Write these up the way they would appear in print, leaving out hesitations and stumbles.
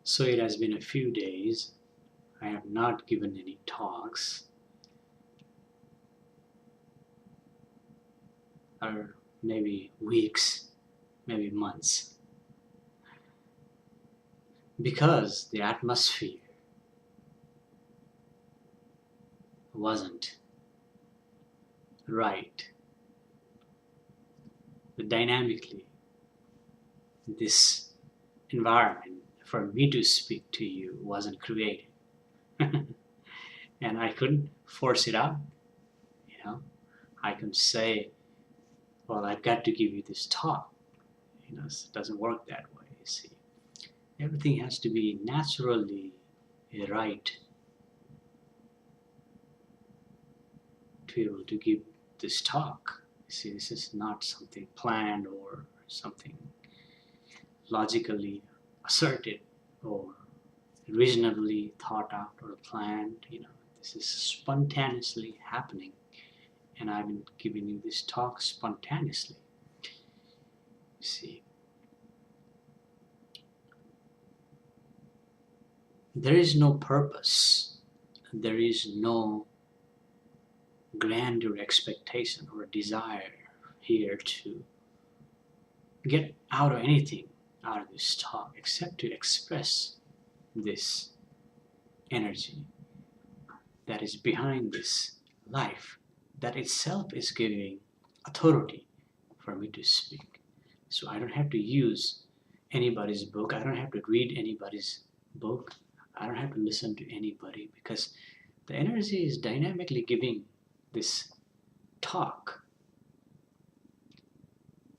So it has been a few days. I have not given any talks, or maybe weeks, maybe months, because the atmosphere wasn't right. Dynamically, this environment for me to speak to you wasn't created. And I couldn't force it out, you know. I can say, well, I've got to give you this talk. It doesn't work that way, you see. Everything has to be naturally right to be able to give this talk. You see, this is not something planned or something logically asserted or reasonably thought out or planned. This is spontaneously happening, and I've been giving you this talk spontaneously. You see, there is no purpose, there is no grandeur expectation or desire here to get out of anything out of this talk except to express this energy that is behind this life, that itself is giving authority for me to speak. So I don't have to use anybody's book, I don't have to read anybody's book, I don't have to listen to anybody, because the energy is dynamically giving this talk.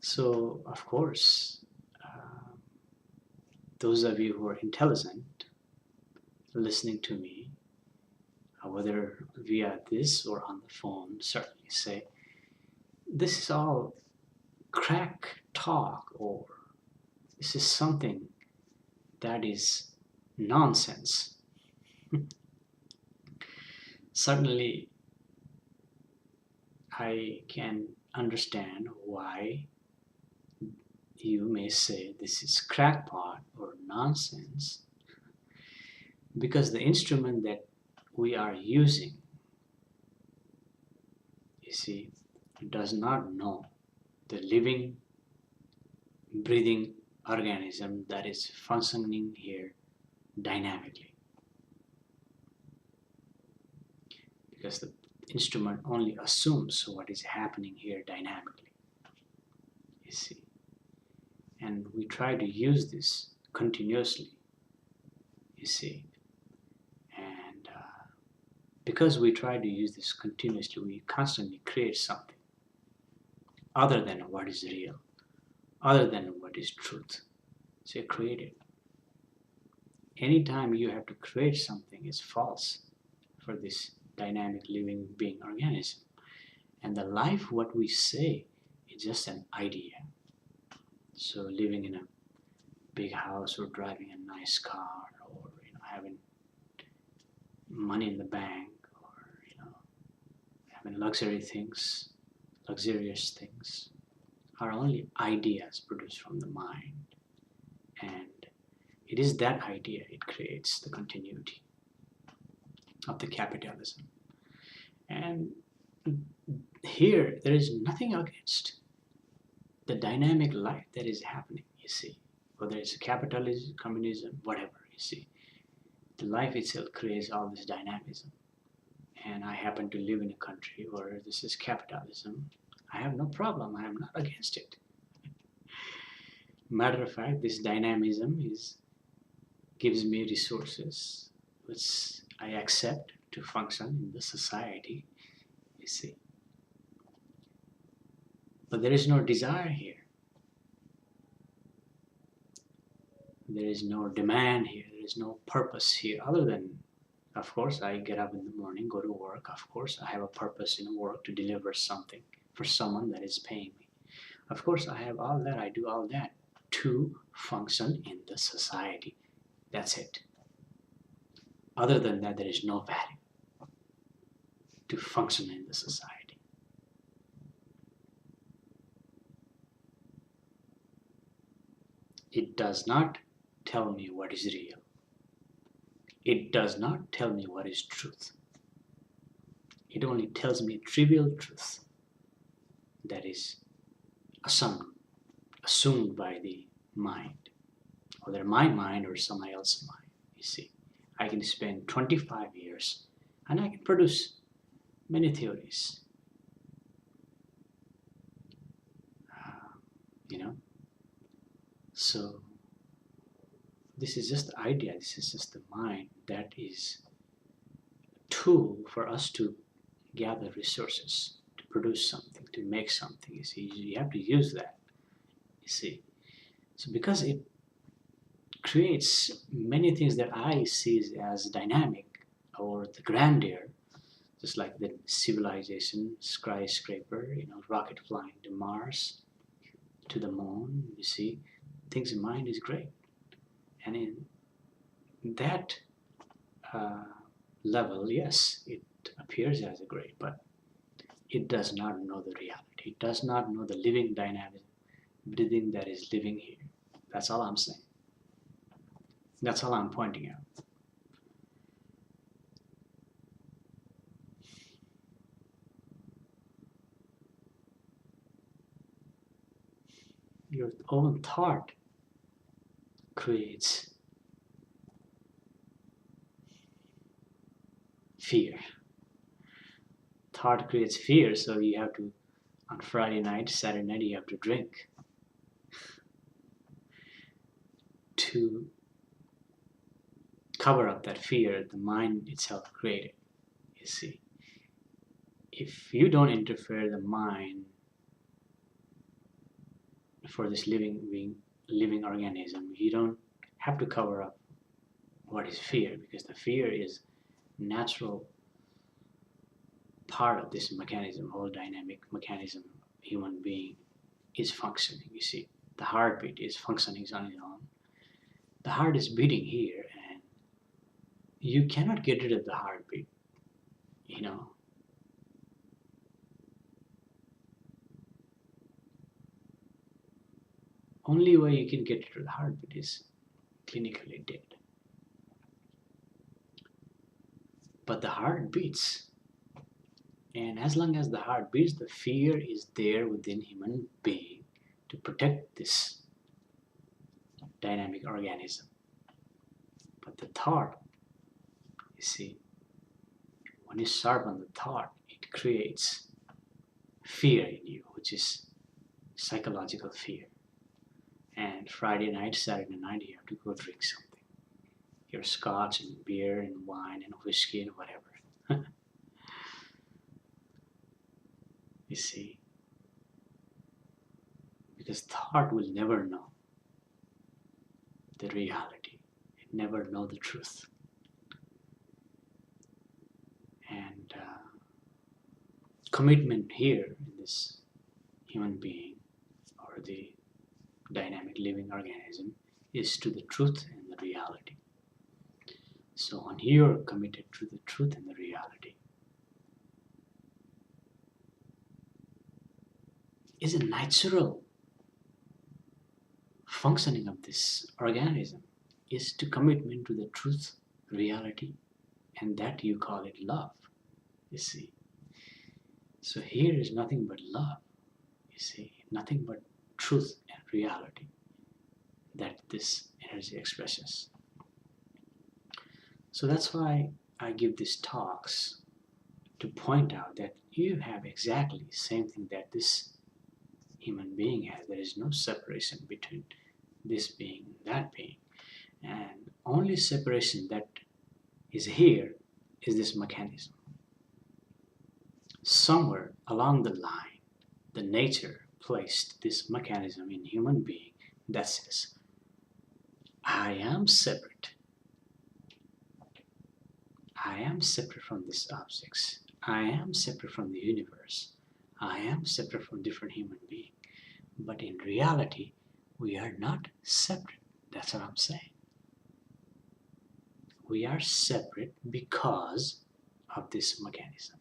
So, of course, those of you who are intelligent listening to me, whether via this or on the phone, certainly say, this is all crack talk, or this is something that is nonsense. Certainly, I can understand why you may say this is crackpot or nonsense, because the instrument that we are using, you see, does not know the living, breathing organism that is functioning here dynamically. Because the instrument only assumes what is happening here dynamically, you see. And we try to use this continuously, you see. And because we try to use this continuously, we constantly create something other than what is real, other than what is truth. So create it. Anytime you have to create something is false for this dynamic living being organism. And the life, what we say, is just an idea. So living in a big house or driving a nice car, or having money in the bank, or having luxurious things are only ideas produced from the mind. And it is that idea, it creates the continuity of the capitalism. And here there is nothing against the dynamic life that is happening, you see. Whether it's capitalism, communism, whatever, you see. The life itself creates all this dynamism. And I happen to live in a country where this is capitalism. I have no problem, I am not against it. Matter of fact, this dynamism gives me resources which I accept to function in the society, you see. But there is no desire here. There is no demand here. There is no purpose here other than, of course, I get up in the morning, go to work. Of course, I have a purpose in work to deliver something for someone that is paying me. Of course, I have all that. I do all that to function in the society. That's it. Other than that, there is no value to function in the society. It does not tell me what is real. It does not tell me what is truth. It only tells me trivial truth that is assumed by the mind, whether my mind or someone else's mind. You see, I can spend 25 years and I can produce many theories. Uh, you know, so this is just the idea. This is just the mind that is a tool for us to gather resources, to produce something, to make something. You see, you have to use that. You see, so because it creates many things that I see as dynamic or the grandeur, just like the civilization, skyscraper, rocket flying to Mars, to the moon. You see, things in mind is great, and in that uh, level, yes, it appears as a great, but it does not know the reality. It does not know the living dynamic, breathing that is living here. That's all I'm saying. That's all I'm pointing out. Your own thought creates fear. Thought creates fear, so you have to, on Friday night, Saturday night, you have to drink to cover up that fear the mind itself created. You see, if you don't interfere the mind for this living organism, you don't have to cover up what is fear, because the fear is natural part of this mechanism, whole dynamic mechanism human being is functioning. You see, the heartbeat is functioning on its own. The heart is beating here, and you cannot get rid of the heartbeat. You know, only way you can get rid of the heartbeat is clinically dead. But the heart beats, and as long as the heart beats, the fear is there within human being to protect this dynamic organism. But the thought, you see, when you sharp on the thought, it creates fear in you, which is psychological fear. And Friday night, Saturday night, you have to go drink something. Your scotch and beer and wine and whiskey and whatever. You see, because thought will never know the reality. It never know the truth. And commitment here in this human being or the dynamic living organism is to the truth and the reality. So when you're committed to the truth and the reality, is a natural functioning of this organism is to commitment to the truth, reality, and that you call it love. You see, so here is nothing but love. You see, nothing but truth and reality that this energy expresses. So that's why I give these talks, to point out that you have exactly the same thing that this human being has. There is no separation between this being and that being. And only separation that is here is this mechanism. Somewhere along the line, the nature placed this mechanism in human being that says, I am separate. I am separate from these objects. I am separate from the universe. I am separate from different human beings. But in reality, we are not separate. That's what I'm saying. We are separate because of this mechanism.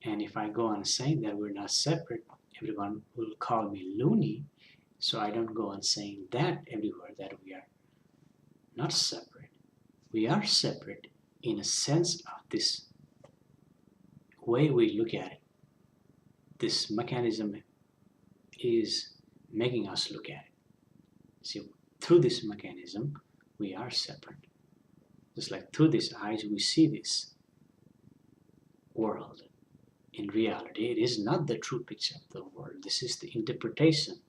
And if I go on saying that we're not separate, everyone will call me loony. So I don't go on saying that everywhere, that we are not separate. We are separate in a sense of this way we look at it. This mechanism is making us look at it. See, through this mechanism, we are separate. Just like through these eyes, we see this world. In reality, it is not the true picture of the world. This is the interpretation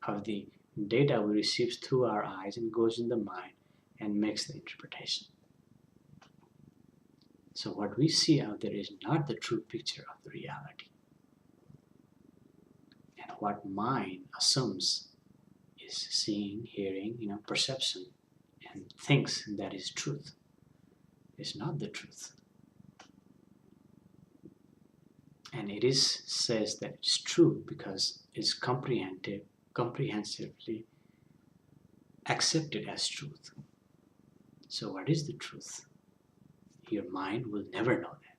of the data we receive through our eyes and goes in the mind and makes the interpretation. So what we see out there is not the true picture of the reality. And what mind assumes is seeing, hearing, perception, and thinks that is truth. It's not the truth. And it is says that it's true because it's comprehensively accepted as truth. So what is the truth? Your mind will never know that.